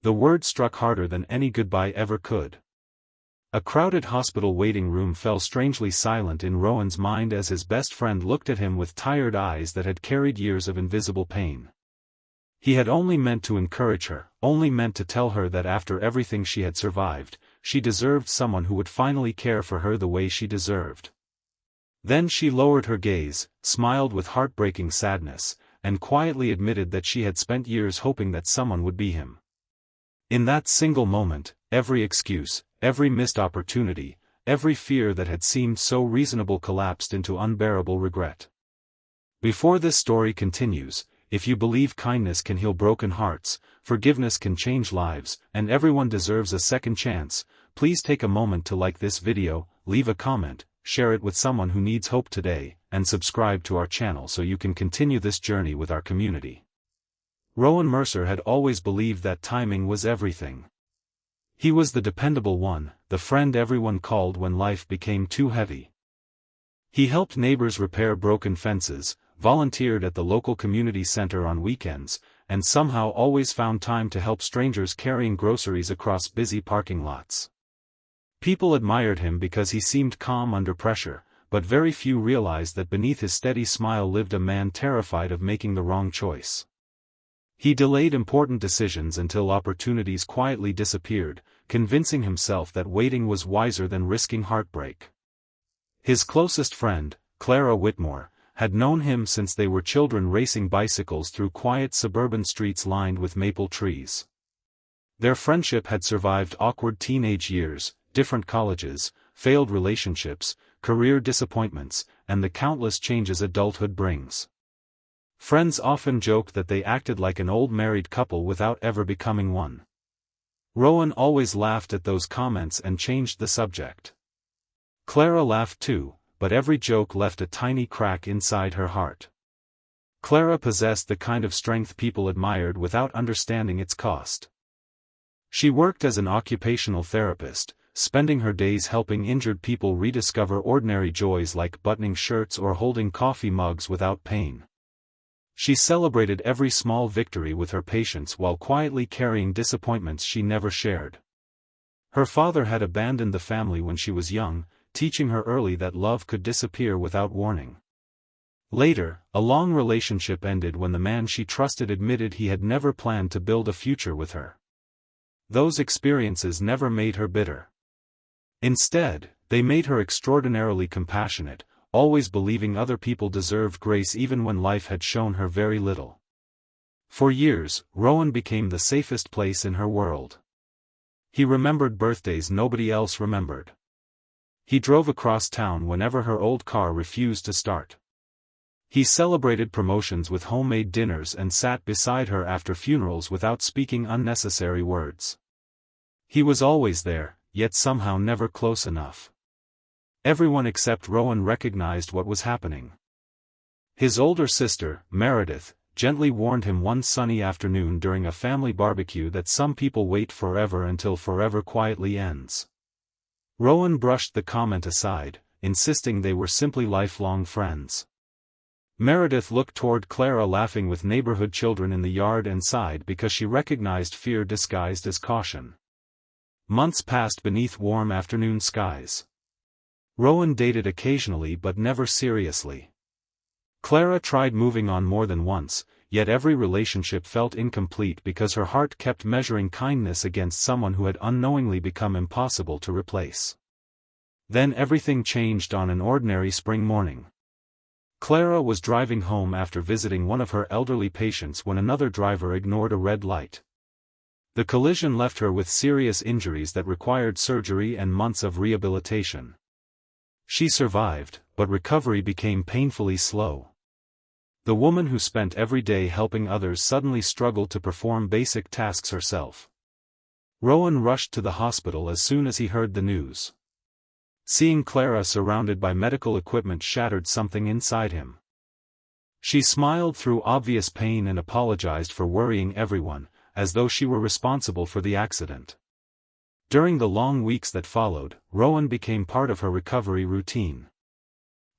The word struck harder than any goodbye ever could. A crowded hospital waiting room fell strangely silent in Rowan's mind as his best friend looked at him with tired eyes that had carried years of invisible pain. He had only meant to encourage her, only meant to tell her that after everything she had survived, she deserved someone who would finally care for her the way she deserved. Then she lowered her gaze, smiled with heartbreaking sadness, and quietly admitted that she had spent years hoping that someone would be him. In that single moment, every excuse, every missed opportunity, every fear that had seemed so reasonable collapsed into unbearable regret. Before this story continues, if you believe kindness can heal broken hearts, forgiveness can change lives, and everyone deserves a second chance, please take a moment to like this video, leave a comment, share it with someone who needs hope today, and subscribe to our channel so you can continue this journey with our community. Rowan Mercer had always believed that timing was everything. He was the dependable one, the friend everyone called when life became too heavy. He helped neighbors repair broken fences, volunteered at the local community center on weekends, and somehow always found time to help strangers carrying groceries across busy parking lots. People admired him because he seemed calm under pressure, but very few realized that beneath his steady smile lived a man terrified of making the wrong choice. He delayed important decisions until opportunities quietly disappeared, convincing himself that waiting was wiser than risking heartbreak. His closest friend, Clara Whitmore, had known him since they were children racing bicycles through quiet suburban streets lined with maple trees. Their friendship had survived awkward teenage years, different colleges, failed relationships, career disappointments, and the countless changes adulthood brings. Friends often joked that they acted like an old married couple without ever becoming one. Rowan always laughed at those comments and changed the subject. Clara laughed too, but every joke left a tiny crack inside her heart. Clara possessed the kind of strength people admired without understanding its cost. She worked as an occupational therapist, spending her days helping injured people rediscover ordinary joys like buttoning shirts or holding coffee mugs without pain. She celebrated every small victory with her patients while quietly carrying disappointments she never shared. Her father had abandoned the family when she was young, teaching her early that love could disappear without warning. Later, a long relationship ended when the man she trusted admitted he had never planned to build a future with her. Those experiences never made her bitter. Instead, they made her extraordinarily compassionate, always believing other people deserved grace even when life had shown her very little. For years, Rowan became the safest place in her world. He remembered birthdays nobody else remembered. He drove across town whenever her old car refused to start. He celebrated promotions with homemade dinners and sat beside her after funerals without speaking unnecessary words. He was always there, yet somehow never close enough. Everyone except Rowan recognized what was happening. His older sister, Meredith, gently warned him one sunny afternoon during a family barbecue that some people wait forever until forever quietly ends. Rowan brushed the comment aside, insisting they were simply lifelong friends. Meredith looked toward Clara laughing with neighborhood children in the yard and sighed because she recognized fear disguised as caution. Months passed beneath warm afternoon skies. Rowan dated occasionally but never seriously. Clara tried moving on more than once, yet every relationship felt incomplete because her heart kept measuring kindness against someone who had unknowingly become impossible to replace. Then everything changed on an ordinary spring morning. Clara was driving home after visiting one of her elderly patients when another driver ignored a red light. The collision left her with serious injuries that required surgery and months of rehabilitation. She survived, but recovery became painfully slow. The woman who spent every day helping others suddenly struggled to perform basic tasks herself. Rowan rushed to the hospital as soon as he heard the news. Seeing Clara surrounded by medical equipment shattered something inside him. She smiled through obvious pain and apologized for worrying everyone, as though she were responsible for the accident. During the long weeks that followed, Rowan became part of her recovery routine.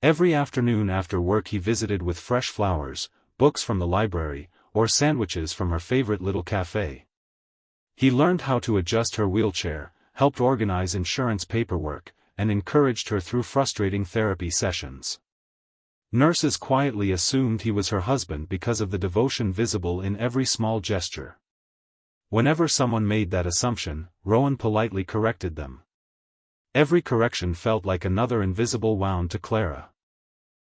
Every afternoon after work he visited with fresh flowers, books from the library, or sandwiches from her favorite little cafe. He learned how to adjust her wheelchair, helped organize insurance paperwork, and encouraged her through frustrating therapy sessions. Nurses quietly assumed he was her husband because of the devotion visible in every small gesture. Whenever someone made that assumption, Rowan politely corrected them. Every correction felt like another invisible wound to Clara.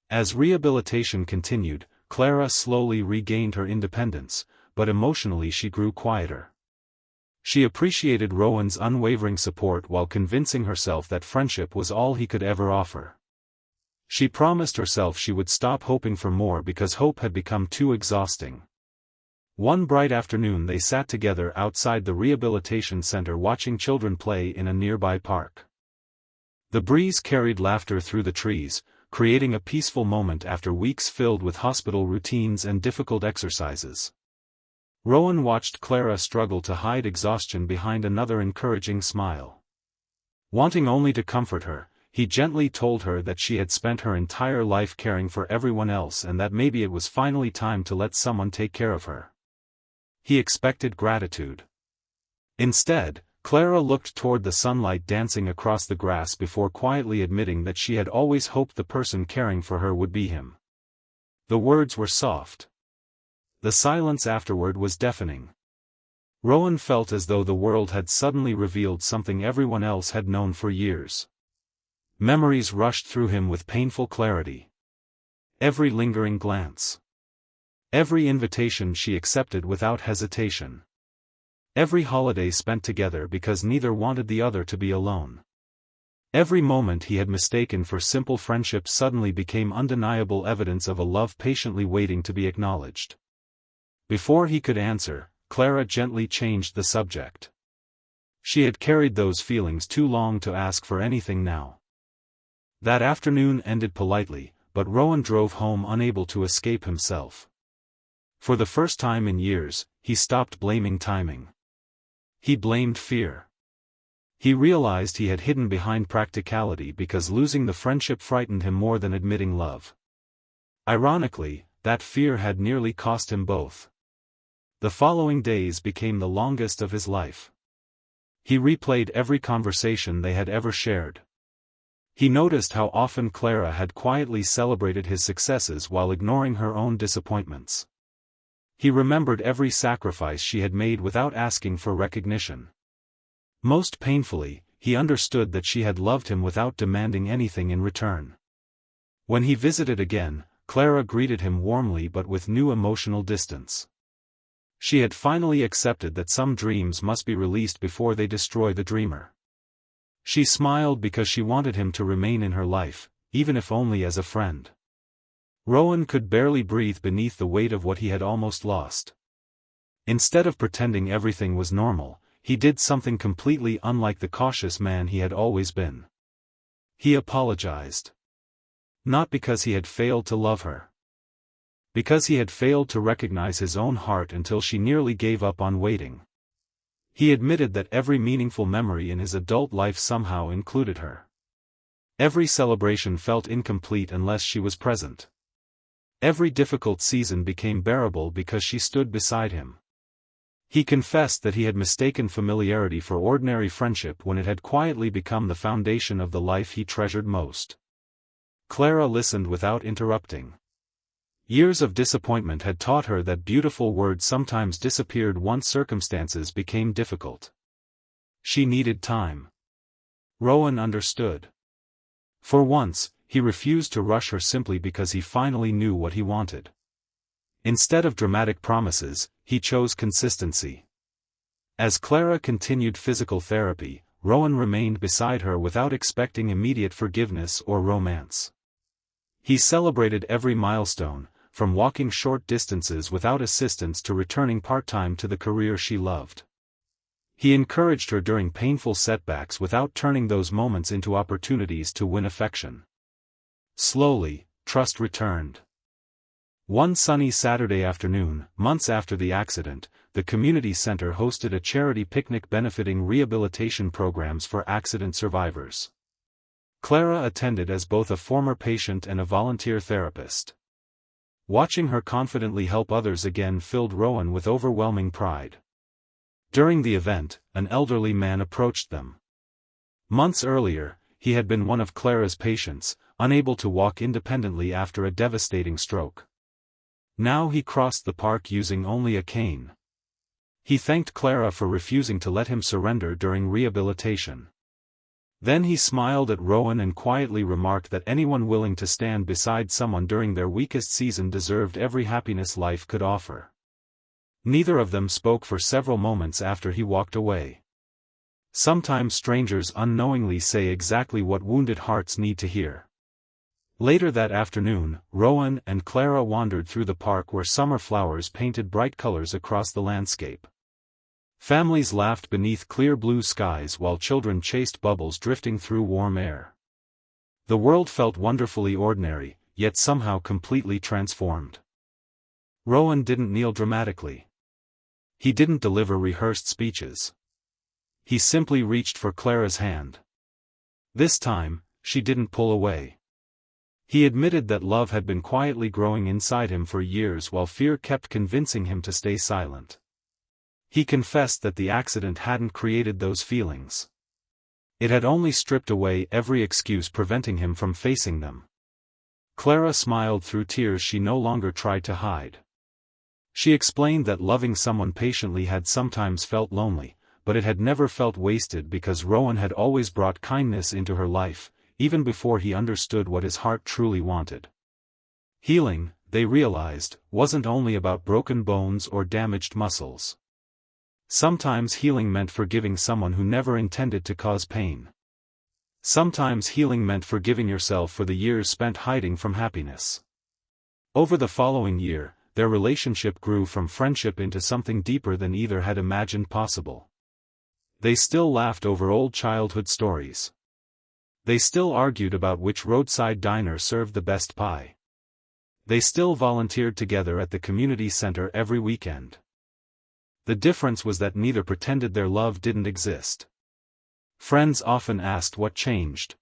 As rehabilitation continued, Clara slowly regained her independence, but emotionally she grew quieter. She appreciated Rowan's unwavering support while convincing herself that friendship was all he could ever offer. She promised herself she would stop hoping for more because hope had become too exhausting. One bright afternoon they sat together outside the rehabilitation center watching children play in a nearby park. The breeze carried laughter through the trees, creating a peaceful moment after weeks filled with hospital routines and difficult exercises. Rowan watched Clara struggle to hide exhaustion behind another encouraging smile. Wanting only to comfort her, he gently told her that she had spent her entire life caring for everyone else and that maybe it was finally time to let someone take care of her. He expected gratitude. Instead, Clara looked toward the sunlight dancing across the grass before quietly admitting that she had always hoped the person caring for her would be him. The words were soft. The silence afterward was deafening. Rowan felt as though the world had suddenly revealed something everyone else had known for years. Memories rushed through him with painful clarity. Every lingering glance. Every invitation she accepted without hesitation. Every holiday spent together because neither wanted the other to be alone. Every moment he had mistaken for simple friendship suddenly became undeniable evidence of a love patiently waiting to be acknowledged. Before he could answer, Clara gently changed the subject. She had carried those feelings too long to ask for anything now. That afternoon ended politely, but Rowan drove home unable to escape himself. For the first time in years, he stopped blaming timing. He blamed fear. He realized he had hidden behind practicality because losing the friendship frightened him more than admitting love. Ironically, that fear had nearly cost him both. The following days became the longest of his life. He replayed every conversation they had ever shared. He noticed how often Clara had quietly celebrated his successes while ignoring her own disappointments. He remembered every sacrifice she had made without asking for recognition. Most painfully, he understood that she had loved him without demanding anything in return. When he visited again, Clara greeted him warmly but with new emotional distance. She had finally accepted that some dreams must be released before they destroy the dreamer. She smiled because she wanted him to remain in her life, even if only as a friend. Rowan could barely breathe beneath the weight of what he had almost lost. Instead of pretending everything was normal, he did something completely unlike the cautious man he had always been. He apologized. Not because he had failed to love her. Because he had failed to recognize his own heart until she nearly gave up on waiting. He admitted that every meaningful memory in his adult life somehow included her. Every celebration felt incomplete unless she was present. Every difficult season became bearable because she stood beside him. He confessed that he had mistaken familiarity for ordinary friendship when it had quietly become the foundation of the life he treasured most. Clara listened without interrupting. Years of disappointment had taught her that beautiful words sometimes disappeared once circumstances became difficult. She needed time. Rowan understood. For once, he refused to rush her simply because he finally knew what he wanted. Instead of dramatic promises, he chose consistency. As Clara continued physical therapy, Rowan remained beside her without expecting immediate forgiveness or romance. He celebrated every milestone, from walking short distances without assistance to returning part-time to the career she loved. He encouraged her during painful setbacks without turning those moments into opportunities to win affection. Slowly, trust returned. One sunny Saturday afternoon, months after the accident, the community center hosted a charity picnic benefiting rehabilitation programs for accident survivors. Clara attended as both a former patient and a volunteer therapist. Watching her confidently help others again filled Rowan with overwhelming pride. During the event, an elderly man approached them. Months earlier, he had been one of Clara's patients, unable to walk independently after a devastating stroke. Now he crossed the park using only a cane. He thanked Clara for refusing to let him surrender during rehabilitation. Then he smiled at Rowan and quietly remarked that anyone willing to stand beside someone during their weakest season deserved every happiness life could offer. Neither of them spoke for several moments after he walked away. Sometimes strangers unknowingly say exactly what wounded hearts need to hear. Later that afternoon, Rowan and Clara wandered through the park where summer flowers painted bright colors across the landscape. Families laughed beneath clear blue skies while children chased bubbles drifting through warm air. The world felt wonderfully ordinary, yet somehow completely transformed. Rowan didn't kneel dramatically. He didn't deliver rehearsed speeches. He simply reached for Clara's hand. This time, she didn't pull away. He admitted that love had been quietly growing inside him for years while fear kept convincing him to stay silent. He confessed that the accident hadn't created those feelings. It had only stripped away every excuse preventing him from facing them. Clara smiled through tears she no longer tried to hide. She explained that loving someone patiently had sometimes felt lonely, but it had never felt wasted because Rowan had always brought kindness into her life, even before he understood what his heart truly wanted. Healing, they realized, wasn't only about broken bones or damaged muscles. Sometimes healing meant forgiving someone who never intended to cause pain. Sometimes healing meant forgiving yourself for the years spent hiding from happiness. Over the following year, their relationship grew from friendship into something deeper than either had imagined possible. They still laughed over old childhood stories. They still argued about which roadside diner served the best pie. They still volunteered together at the community center every weekend. The difference was that neither pretended their love didn't exist. Friends often asked what changed.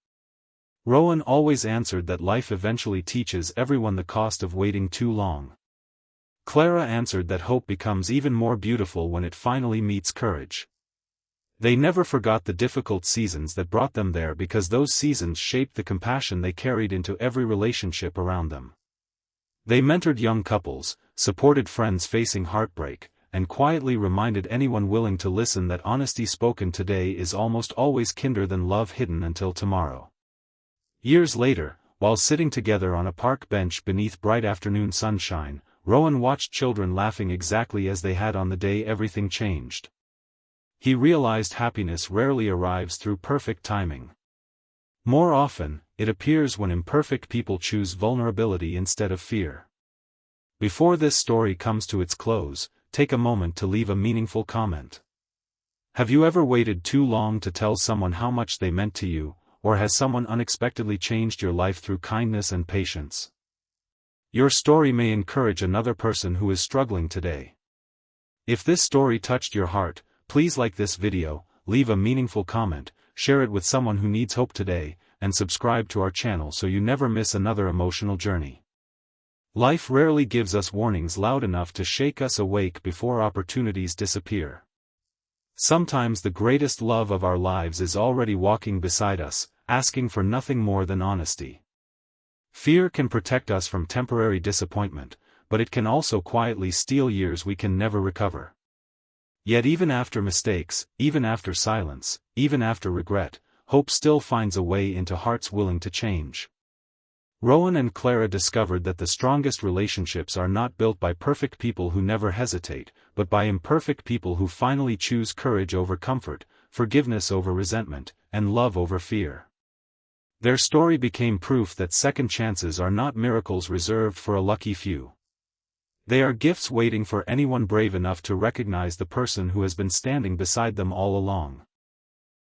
Rowan always answered that life eventually teaches everyone the cost of waiting too long. Clara answered that hope becomes even more beautiful when it finally meets courage. They never forgot the difficult seasons that brought them there because those seasons shaped the compassion they carried into every relationship around them. They mentored young couples, supported friends facing heartbreak, and quietly reminded anyone willing to listen that honesty spoken today is almost always kinder than love hidden until tomorrow. Years later, while sitting together on a park bench beneath bright afternoon sunshine, Rowan watched children laughing exactly as they had on the day everything changed. He realized happiness rarely arrives through perfect timing. More often, it appears when imperfect people choose vulnerability instead of fear. Before this story comes to its close, take a moment to leave a meaningful comment. Have you ever waited too long to tell someone how much they meant to you, or has someone unexpectedly changed your life through kindness and patience? Your story may encourage another person who is struggling today. If this story touched your heart, please like this video, leave a meaningful comment, share it with someone who needs hope today, and subscribe to our channel so you never miss another emotional journey. Life rarely gives us warnings loud enough to shake us awake before opportunities disappear. Sometimes the greatest love of our lives is already walking beside us, asking for nothing more than honesty. Fear can protect us from temporary disappointment, but it can also quietly steal years we can never recover. Yet even after mistakes, even after silence, even after regret, hope still finds a way into hearts willing to change. Rowan and Clara discovered that the strongest relationships are not built by perfect people who never hesitate, but by imperfect people who finally choose courage over comfort, forgiveness over resentment, and love over fear. Their story became proof that second chances are not miracles reserved for a lucky few. They are gifts waiting for anyone brave enough to recognize the person who has been standing beside them all along.